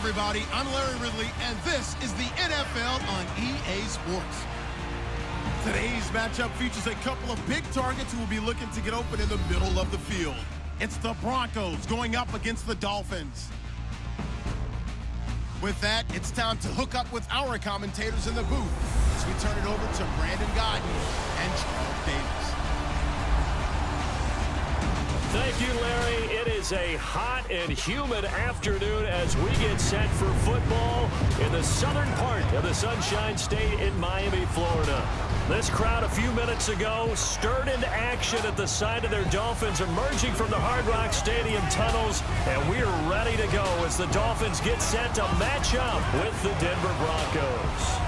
everybody. I'm Larry Ridley, and this is the NFL on EA Sports. Today's matchup features a couple of big targets who will be looking to get open in the middle of the field. It's the Broncos going up against the Dolphins. With that, it's time to hook up with our commentators in the booth as we turn it over to Brandon Godden and Charles Davis. Thank you, Larry. It is a hot and humid afternoon as we get set for football in the southern part of the Sunshine State in Miami, Florida. This crowd a few minutes ago stirred into action at the side of their Dolphins emerging from the Hard Rock Stadium tunnels, and we are ready to go as the Dolphins get set to match up with the Denver Broncos.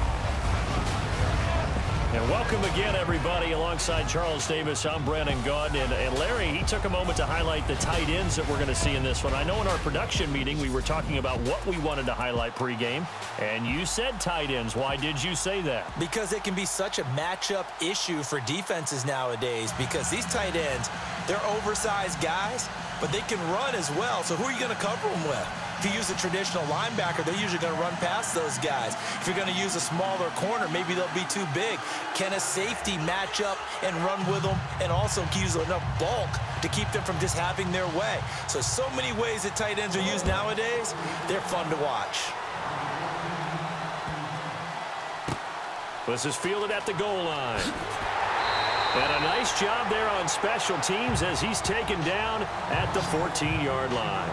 And welcome again, everybody. Alongside Charles Davis, I'm Brandon Gaudin. And Larry, he took a moment to highlight the tight ends that we're going to see in this one. I know in our production meeting we were talking about what we wanted to highlight pregame, and you said tight ends. Why did you say that? Because it can be such a matchup issue for defenses nowadays, because these tight ends, they're oversized guys, but they can run as well. So who are you going to cover them with? If you use a traditional linebacker, they're usually going to run past those guys. If you're going to use a smaller corner, maybe they'll be too big. Can a safety match up and run with them and also use enough bulk to keep them from just having their way? So many ways that tight ends are used nowadays. They're fun to watch. This is fielded at the goal line. And a nice job there on special teams as he's taken down at the 14-yard line.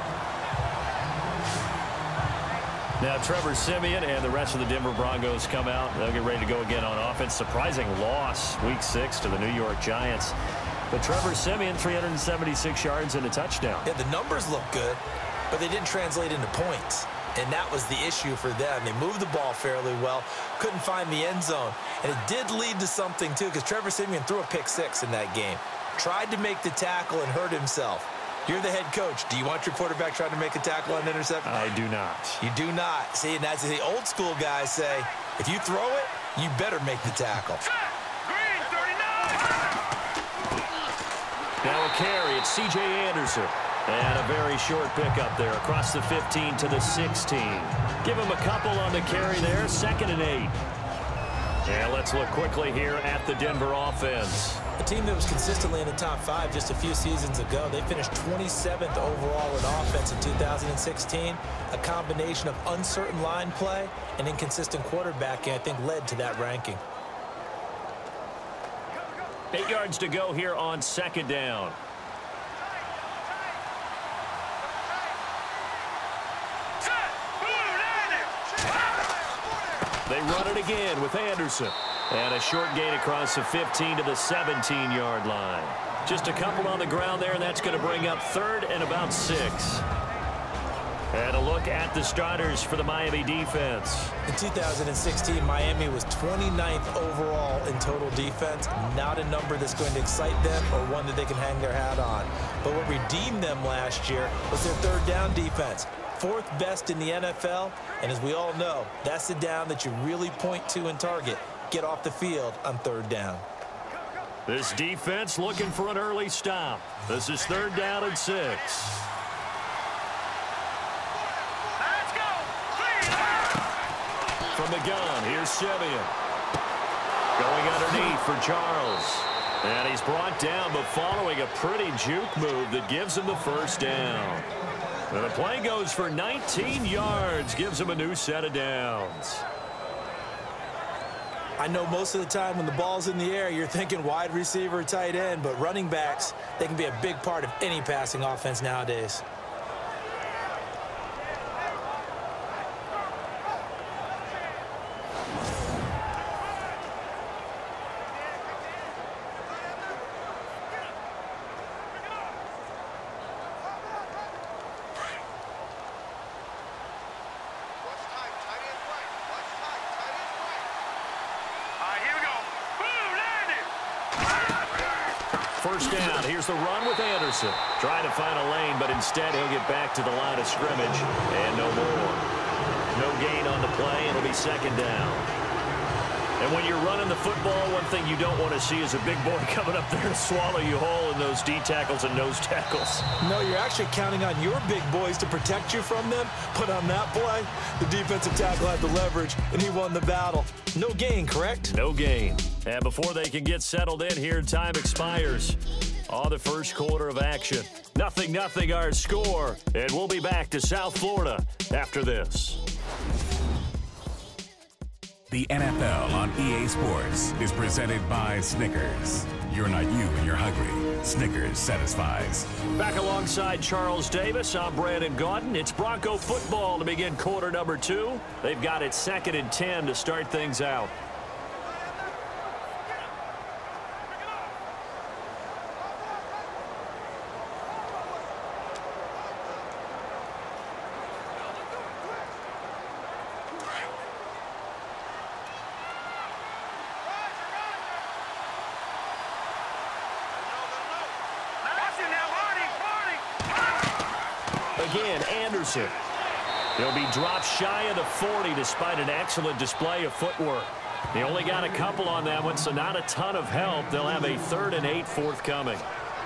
Now Trevor Siemian and the rest of the Denver Broncos come out. They'll get ready to go again on offense. Surprising loss Week 6 to the New York Giants. But Trevor Siemian, 376 yards and a touchdown. Yeah, the numbers look good, but they didn't translate into points. And that was the issue for them. They moved the ball fairly well, couldn't find the end zone. And it did lead to something, too, because Trevor Siemian threw a pick-6 in that game. Tried to make the tackle and hurt himself. You're the head coach. Do you want your quarterback trying to make a tackle on an interception? I do not. You do not. See, and that's the old school guys say, if you throw it, you better make the tackle. Now a carry. It's C.J. Anderson. And a very short pickup there across the 15 to the 16. Give him a couple on the carry there. 2nd and 8. And let's look quickly here at the Denver offense. A team that was consistently in the top 5 just a few seasons ago. They finished 27th overall in offense in 2016. A combination of uncertain line play and inconsistent quarterbacking, I think, led to that ranking. 8 yards to go here on 2nd down. They run it again with Anderson. And a short gain across the 15 to the 17-yard line. Just a couple on the ground there, and that's going to bring up 3rd and about 6. And a look at the starters for the Miami defense. In 2016, Miami was 29th overall in total defense. Not a number that's going to excite them or one that they can hang their hat on. But what redeemed them last year was their 3rd down defense. 4th best in the NFL, and as we all know, that's the down that you really point to and target. Get off the field on 3rd down. This defense looking for an early stop. This is 3rd down and 6. Let's go. From the gun, here's Siemian. Going underneath for Charles. And he's brought down, but following a pretty juke move that gives him the 1st down. And the play goes for 19 yards, gives him a new set of downs. I know most of the time when the ball's in the air, you're thinking wide receiver, tight end, but running backs, they can be a big part of any passing offense nowadays. First down. Here's the run with Anderson. Trying to find a lane, but instead he'll get back to the line of scrimmage. And no more. No gain on the play. It'll be 2nd down. And when you're running the football, one thing you don't want to see is a big boy coming up there to swallow you whole in those D tackles and nose tackles. No, you're actually counting on your big boys to protect you from them. But on that play, the defensive tackle had the leverage, and he won the battle. No gain, correct? No gain. And before they can get settled in here, time expires on the first quarter of action. 0-0 our score, and we'll be back to South Florida after this. The NFL on EA Sports is presented by Snickers. You're not you when you're hungry. Snickers satisfies. Back alongside Charles Davis, I'm Brandon Gaudin. It's Bronco football to begin quarter number 2. They've got it 2nd and 10 to start things out. Again, Anderson. He'll be dropped shy of the 40 despite an excellent display of footwork. They only got a couple on that one, so not a ton of help. They'll have a 3rd and 8 forthcoming.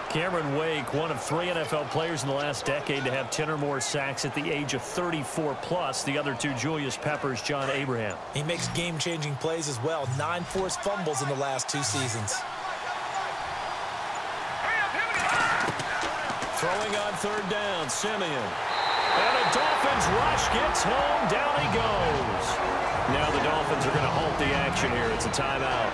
Cameron Wake, one of 3 NFL players in the last decade to have 10 or more sacks at the age of 34+. The other 2, Julius Peppers, John Abraham. He makes game-changing plays as well. 9 forced fumbles in the last 2 seasons. Throwing on 3rd down, Simeon. And a Dolphins rush gets home. Down he goes. Now the Dolphins are going to halt the action here. It's a timeout.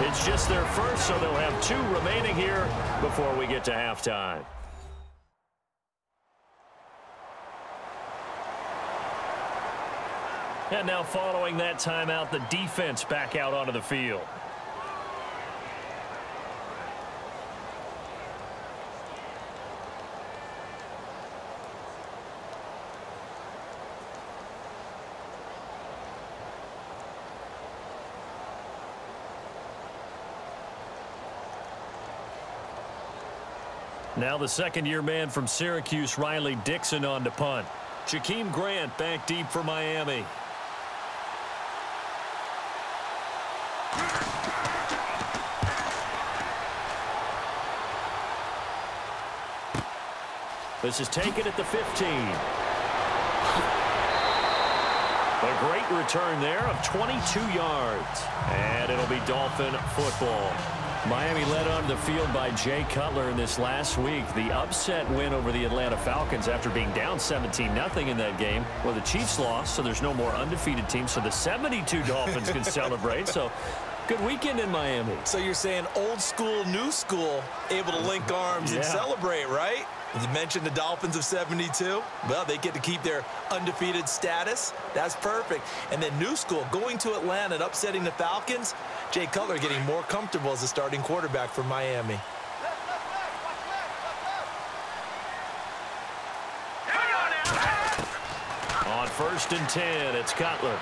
It's just their first, so they'll have 2 remaining here before we get to halftime. And now following that timeout, the defense back out onto the field. Now the second-year man from Syracuse, Riley Dixon, on to punt. Jakeem Grant back deep for Miami. This is taken at the 15. A great return there of 22 yards. And it'll be Dolphin football. Miami led onto the field by Jay Cutler in this last week. The upset win over the Atlanta Falcons after being down 17-0 in that game. Well, the Chiefs lost, so there's no more undefeated teams, so the 72 Dolphins can celebrate. So good weekend in Miami. So you're saying old school, new school, able to link arms and celebrate, right? You mentioned the Dolphins of 72. Well, they get to keep their undefeated status. That's perfect. And then new school, going to Atlanta and upsetting the Falcons. Jay Cutler getting more comfortable as a starting quarterback for Miami. On 1st and 10, it's Cutler.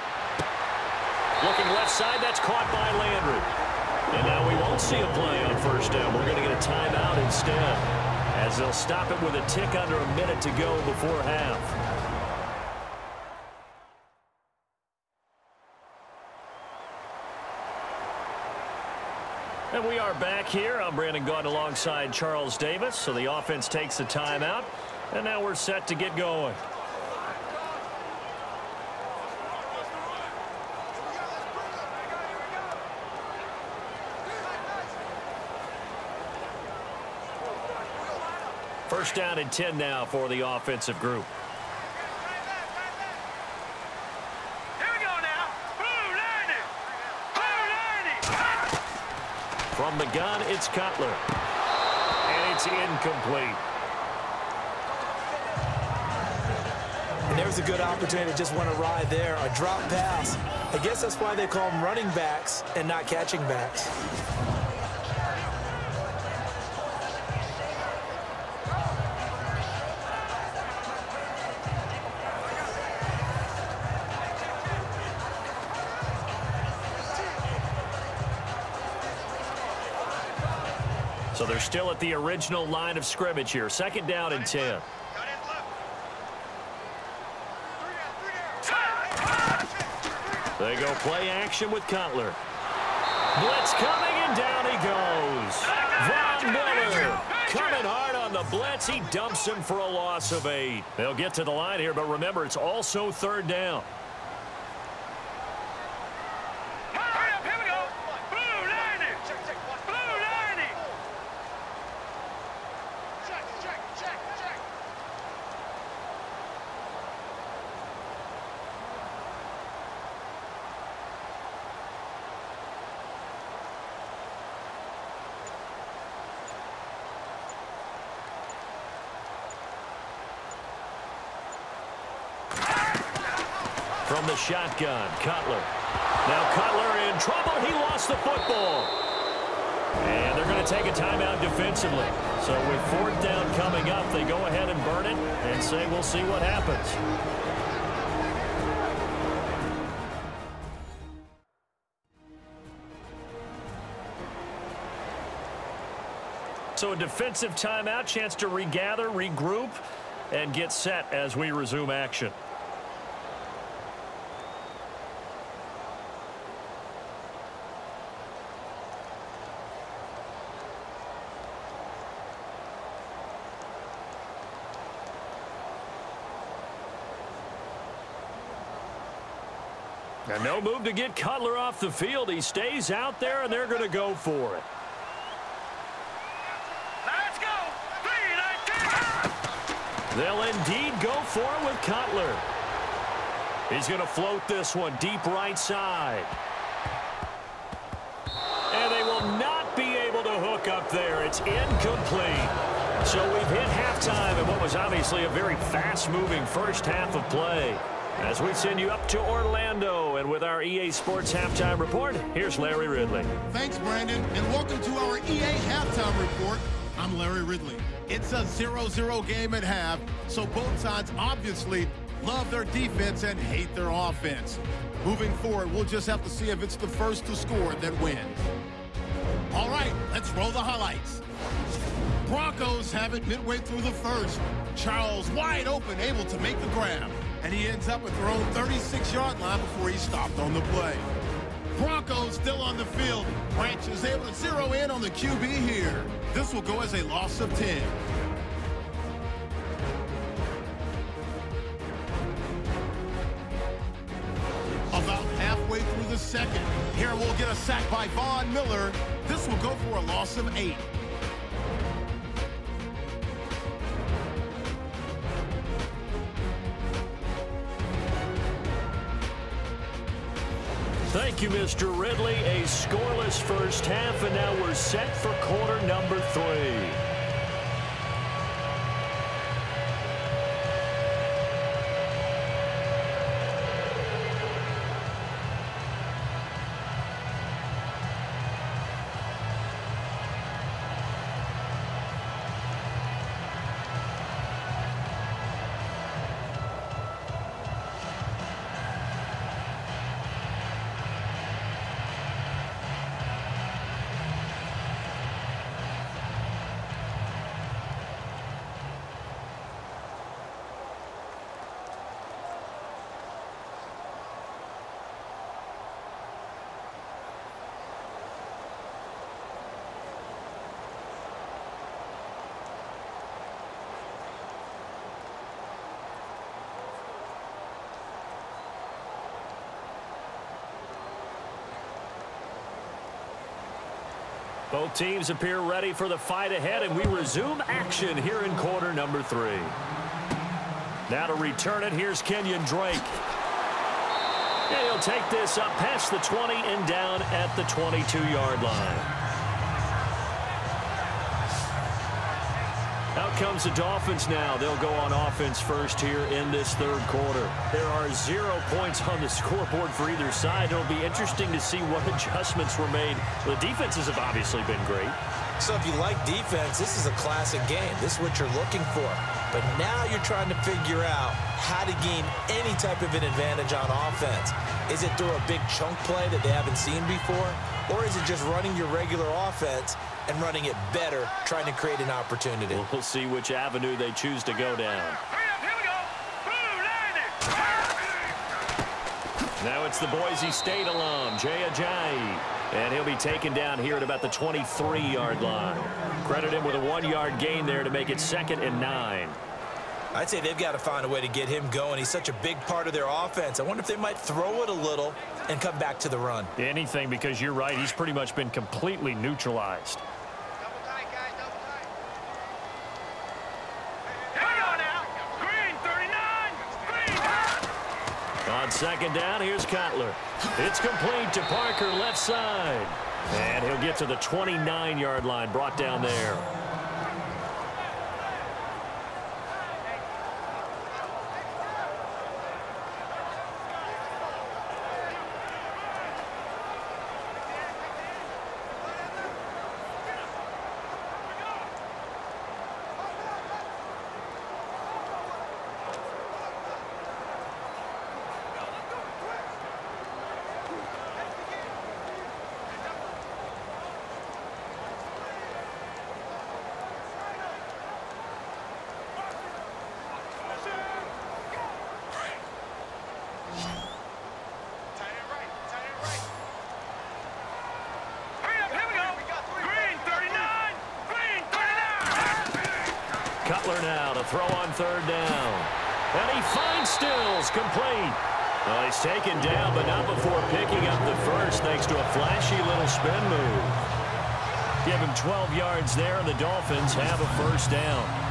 Looking left side, that's caught by Landry. And now we won't see a play on 1st down. We're going to get a timeout instead, as they'll stop it with a tick under a minute to go before half. And we are back here. I'm Brandon Gaudin alongside Charles Davis. So the offense takes the timeout, and now we're set to get going. First down and 10 now for the offensive group. Here we go now. Blue 90. Blue 90. From the gun, it's Cutler. And it's incomplete. And there's a good opportunity to just want to ride there. A drop pass. I guess that's why they call them running backs and not catching backs. So they're still at the original line of scrimmage here. Second down and 10. They go play action with Cutler. Blitz coming, and down he goes. Von Miller coming hard on the blitz. He dumps him for a loss of 8. They'll get to the line here, but remember, it's also 3rd down. Here we go. Blue 90. Blue 90. Check. From the shotgun, Cutler. Now Cutler in trouble. He lost the football. And they're going to take a timeout defensively. So with 4th down coming up, they go ahead and burn it and say we'll see what happens. So a defensive timeout, chance to regather, regroup, and get set as we resume action. And no move to get Cutler off the field. He stays out there, and they're going to go for it. Let's go. 3-19. They'll indeed go for it with Cutler. He's going to float this one deep right side. And they will not be able to hook up there. It's incomplete. So we've hit halftime in what was obviously a very fast-moving first half of play. As we send you up to Orlando, and with our EA Sports Halftime Report, here's Larry Ridley. Thanks, Brandon, and welcome to our EA Halftime Report. I'm Larry Ridley. It's a 0-0 game at half, so both sides obviously love their defense and hate their offense. Moving forward, we'll just have to see if it's the first to score that wins. All right, let's roll the highlights. Broncos have it midway through the first. Charles wide open, able to make the grab. And he ends up at their own 36-yard line before he stopped on the play. Broncos still on the field. Branch is able to zero in on the QB here. This will go as a loss of 10. About halfway through the second. Here we'll get a sack by Von Miller. This will go for a loss of 8. Thank you, Mr. Ridley. A scoreless first half, and now we're set for quarter number 3. Both teams appear ready for the fight ahead, and we resume action here in quarter number 3. Now to return it, here's Kenyon Drake. And he'll take this up past the 20 and down at the 22-yard line. Out comes the Dolphins now. They'll go on offense first here in this third quarter. There are 0 points on the scoreboard for either side. It'll be interesting to see what adjustments were made. The defenses have obviously been great. So if you like defense, this is a classic game. This is what you're looking for. But now you're trying to figure out how to gain any type of an advantage on offense. Is it through a big chunk play that they haven't seen before? Or is it just running your regular offense and running it better, trying to create an opportunity? We'll see which avenue they choose to go down. Here we go. Blue 90. Now it's the Boise State alum, Jay Ajayi. And he'll be taken down here at about the 23-yard line. Credit him with a 1-yard gain there to make it 2nd and 9. I'd say they've got to find a way to get him going. He's such a big part of their offense. I wonder if they might throw it a little and come back to the run. Anything, because you're right. He's pretty much been completely neutralized. Double tight, guys, double tight. Hang on now. Green, 39. Green. On 2nd down, here's Cutler. It's complete to Parker, left side. And he'll get to the 29-yard line, brought down there. Cutler now to throw on 3rd down. And he finds Stills, complete. Well, he's taken down, but not before picking up the first, thanks to a flashy little spin move. Give him 12 yards there, and the Dolphins have a 1st down.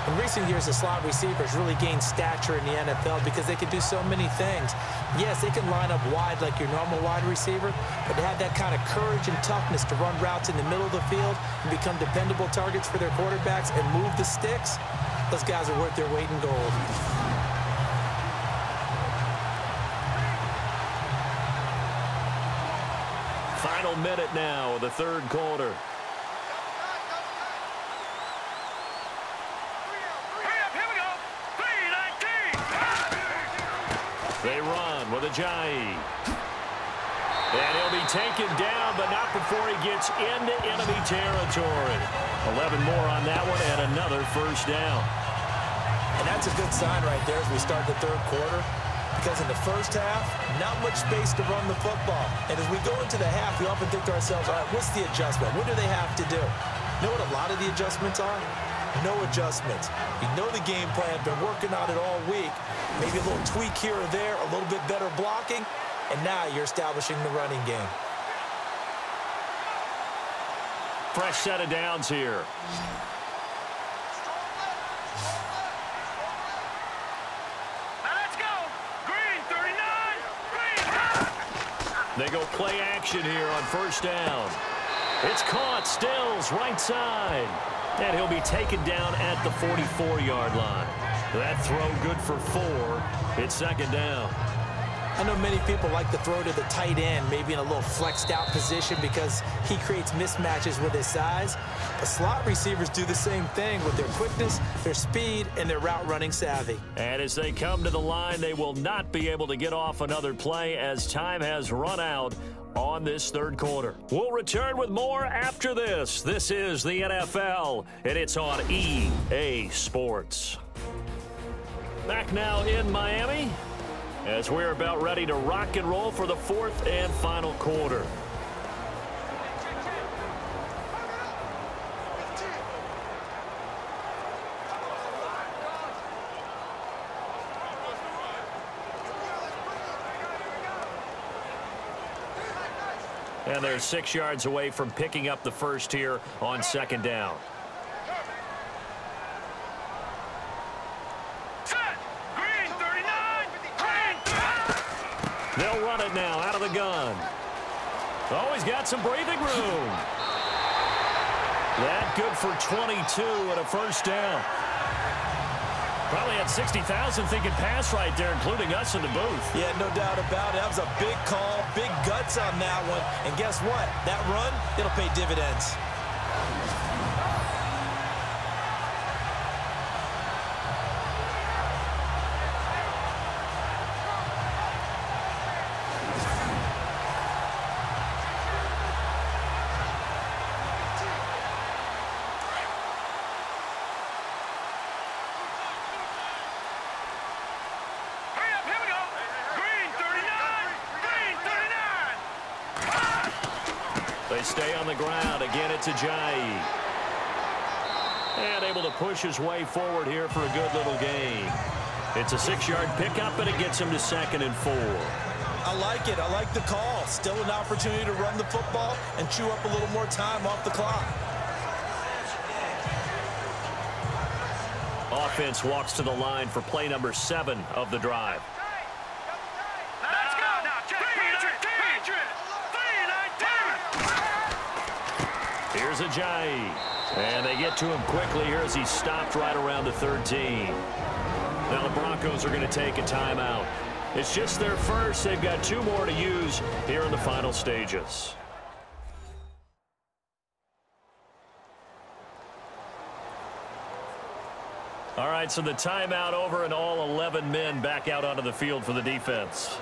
In recent years, the slot receivers really gained stature in the NFL because they can do so many things. Yes, they can line up wide like your normal wide receiver, but to have that kind of courage and toughness to run routes in the middle of the field and become dependable targets for their quarterbacks and move the sticks, those guys are worth their weight in gold. Final minute now of the 3rd quarter. They run with Ajayi. And he'll be taken down, but not before he gets into enemy territory. 11 more on that one, and another 1st down. And that's a good sign right there as we start the 3rd quarter, because in the first half, not much space to run the football. And as we go into the half, we often think to ourselves, all right, what's the adjustment? What do they have to do? You know what a lot of the adjustments are? No adjustments. You know the game plan, been working on it all week. Maybe a little tweak here or there, a little bit better blocking, and now you're establishing the running game. Fresh set of downs here. Now let's go. Green, 39. Green. They go play action here on 1st down. It's caught. Stills, right side. And he'll be taken down at the 44-yard line. That throw good for 4. It's 2nd down. I know many people like to throw to the tight end, maybe in a little flexed out position because he creates mismatches with his size. But slot receivers do the same thing with their quickness, their speed, and their route running savvy. And as they come to the line, they will not be able to get off another play as time has run out on this 3rd quarter. We'll return with more after this. This is the NFL, and it's on EA Sports. Back now in Miami as we're about ready to rock and roll for the 4th and final quarter. And they're 6 yards away from picking up the first here on 2nd down. Green, 39. Green. They'll run it now out of the gun. Oh, he's got some breathing room. That good for 22 and a 1st down. Probably had 60,000 thinking pass right there, including us in the booth. Yeah, no doubt about it. That was a big call, big guts on that one. And guess what? That run, it'll pay dividends. They stay on the ground. Again, it's Ajayi. And able to push his way forward here for a good little gain. It's a 6-yard pickup, and it gets him to 2nd and 4. I like it. I like the call. Still an opportunity to run the football and chew up a little more time off the clock. Offense walks to the line for play number 7 of the drive. Let's go. Here's Ajayi. And they get to him quickly here as he stopped right around the 13. Now the Broncos are going to take a timeout. It's just their first. They've got 2 more to use here in the final stages. All right, so the timeout over and all 11 men back out onto the field for the defense.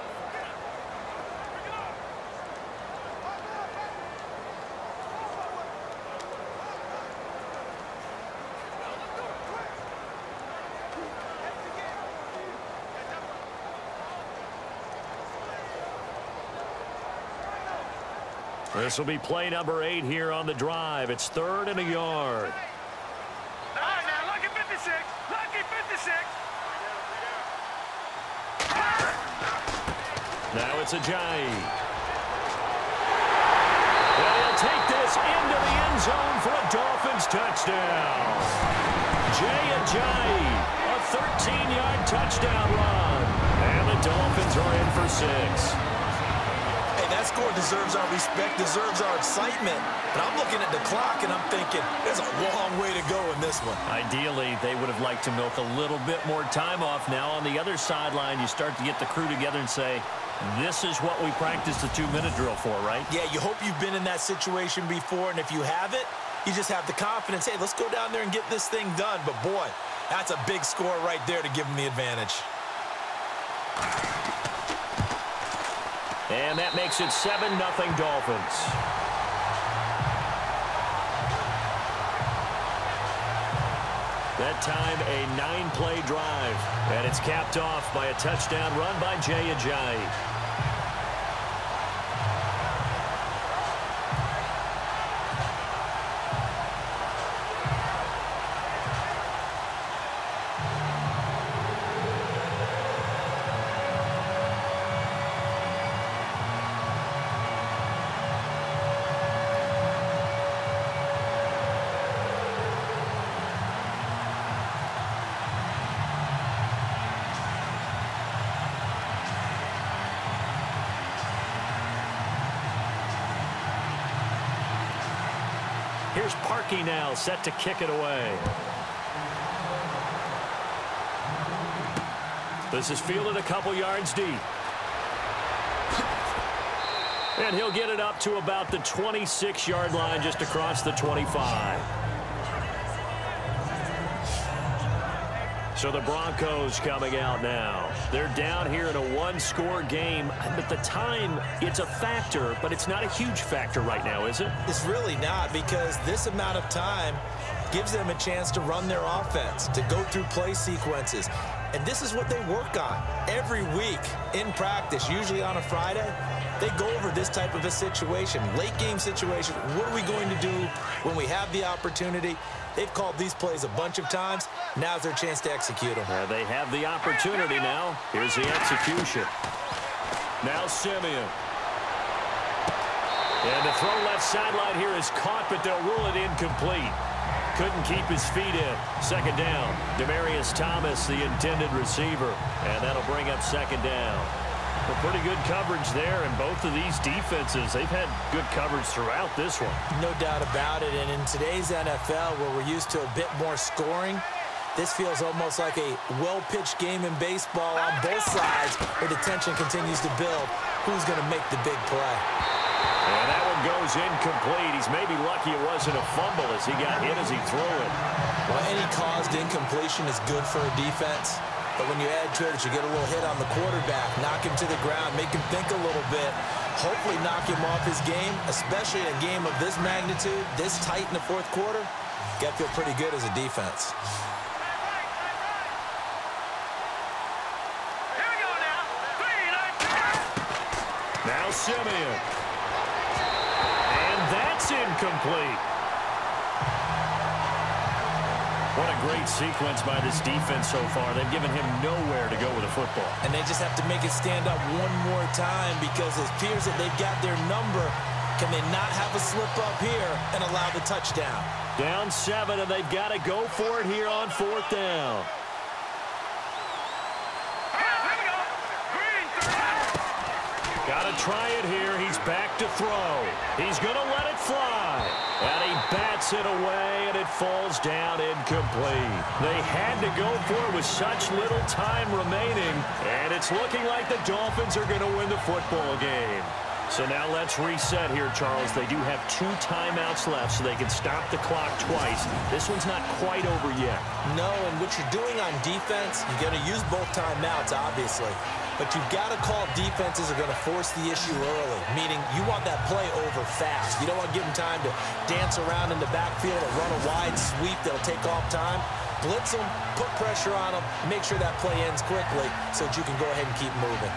This will be play number 8 here on the drive. It's 3rd and a yard. All right, now, lucky 56. Lucky 56. Now it's Ajayi. And he'll take this into the end zone for a Dolphins touchdown. Ajayi, a 13-yard touchdown run. And the Dolphins are in for 6. That score deserves our respect, deserves our excitement. But I'm looking at the clock, and I'm thinking there's a long way to go in this one. Ideally, they would have liked to milk a little bit more time off. Now on the other sideline, you start to get the crew together and say, this is what we practiced the 2-minute drill for, right? Yeah, you hope you've been in that situation before, and if you haven't, you just have the confidence, hey, let's go down there and get this thing done. But, boy, that's a big score right there to give them the advantage. And that makes it 7-0 Dolphins. That time, a 9-play drive. And it's capped off by a touchdown run by Jay Ajayi. Here's Parkey now, set to kick it away. This is fielded a couple yards deep. And he'll get it up to about the 26-yard line, just across the 25. So the Broncos coming out now. They're down here in a 1-score game. But the time, it's a factor, but it's not a huge factor right now, is it? It's really not, because this amount of time gives them a chance to run their offense, to go through play sequences. And this is what they work on every week in practice, usually on a Friday. They go over this type of a situation, late game situation. What are we going to do when we have the opportunity? They've called these plays a bunch of times. Now's their chance to execute them. They have the opportunity now. Here's the execution. Now Simeon. And the throw left sideline here is caught, but they'll rule it incomplete. Couldn't keep his feet in. 2nd down. Demaryius Thomas, the intended receiver. And that'll bring up 2nd down. Well, pretty good coverage there, and both of these defenses, they've had good coverage throughout this one. No doubt about it, and in today's NFL, where we're used to a bit more scoring, this feels almost like a well-pitched game in baseball on both sides, where the tension continues to build. Who's going to make the big play? And that one goes incomplete. He's maybe lucky it wasn't a fumble as he got hit as he threw it. Well, any caused incompletion is good for a defense. But when you add to it, you get a little hit on the quarterback, knock him to the ground, make him think a little bit, hopefully knock him off his game, especially in a game of this magnitude, this tight in the 4th quarter. Got to feel pretty good as a defense. Here we go now. Now Simeon. And that That's incomplete. What a great sequence by this defense so far. They've given him nowhere to go with the football. And they just have to make it stand up one more time because it appears that they've got their number. Can they not have a slip up here and allow the touchdown? Down 7, and they've got to go for it here on 4th down. Got to try it here. He's back to throw. He's going to let it fly. And he bats it away, and it falls down incomplete. They had to go for it with such little time remaining, and it's looking like the Dolphins are going to win the football game. So now let's reset here, Charles. They do have 2 timeouts left, so they can stop the clock twice. This one's not quite over yet. No, and what you're doing on defense, you're going to use both timeouts, obviously. But you've got to call defenses are going to force the issue early, meaning you want that play over fast. You don't want to give them time to dance around in the backfield or run a wide sweep that'll take off time. Blitz them, put pressure on them, make sure that play ends quickly so that you can go ahead and keep moving.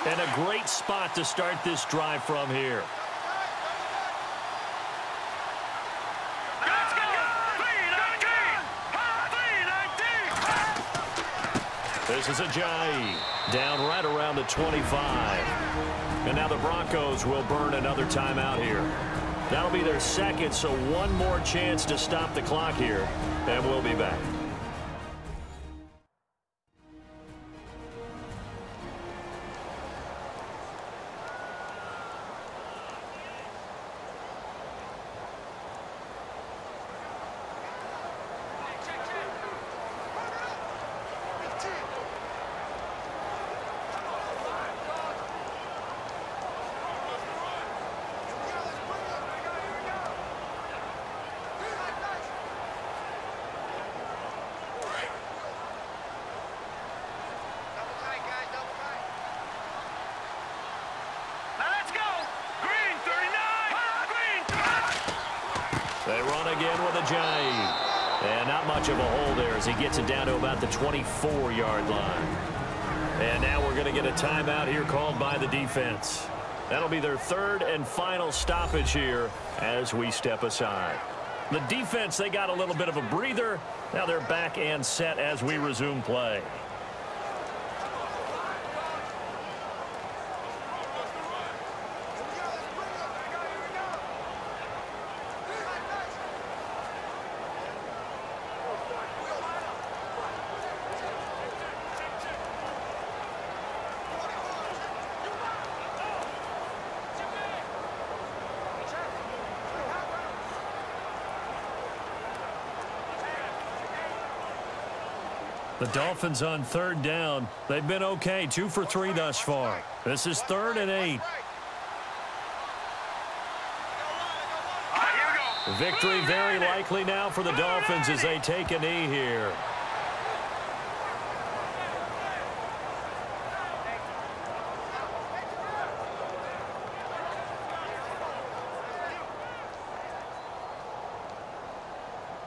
And a great spot to start this drive from here. Let's go! 3-19! This is Ajayi down right around the 25. And now the Broncos will burn another timeout here. That'll be their second, so one more chance to stop the clock here. And we'll be back. They run again with Ajayi. And not much of a hole there as he gets it down to about the 24-yard line. And now we're going to get a timeout here called by the defense. That'll be their 3rd and final stoppage here as we step aside. The defense, they got a little bit of a breather. Now they're back and set as we resume play. The Dolphins on 3rd down. They've been okay, 2 for 3 thus far. This is 3rd and 8. Victory very likely now for the Dolphins as they take a knee here.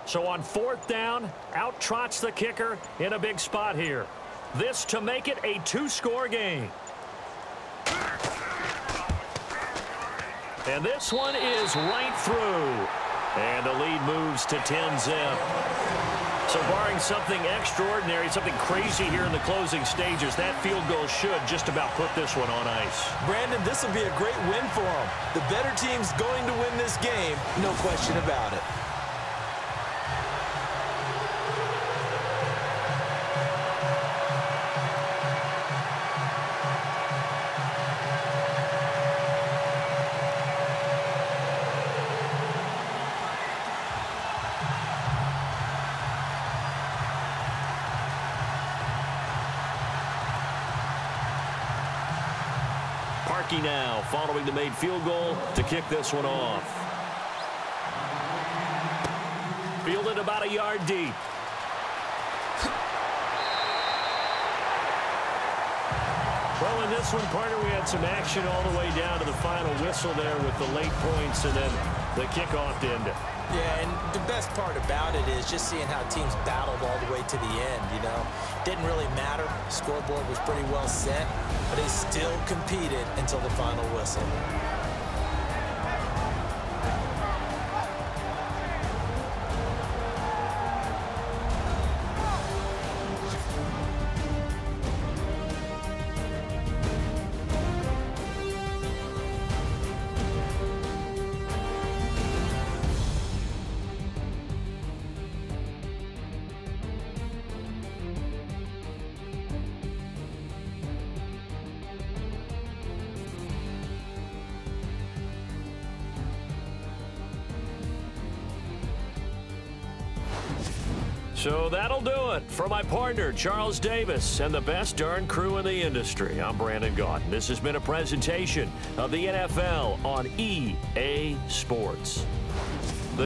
So on 4th down, out trots the kicker in a big spot here. This to make it a 2-score game. And this one is right through. And the lead moves to 10-zip. So barring something extraordinary, something crazy here in the closing stages, that field goal should just about put this one on ice. Brandon, this will be a great win for them. The better team's going to win this game, no question about it. Now following the made field goal to kick this one off. Fielded about a yard deep. Well, in this one, partner, we had some action all the way down to the final whistle there with the late points and then the kickoff to end it. Yeah, and the best part about it is just seeing how teams battled all the way to the end, you know. Didn't really matter. Scoreboard was pretty well set, but they still competed until the final whistle. So that'll do it for my partner, Charles Davis, and the best darn crew in the industry. I'm Brandon Gaudin. This has been a presentation of the NFL on EA Sports.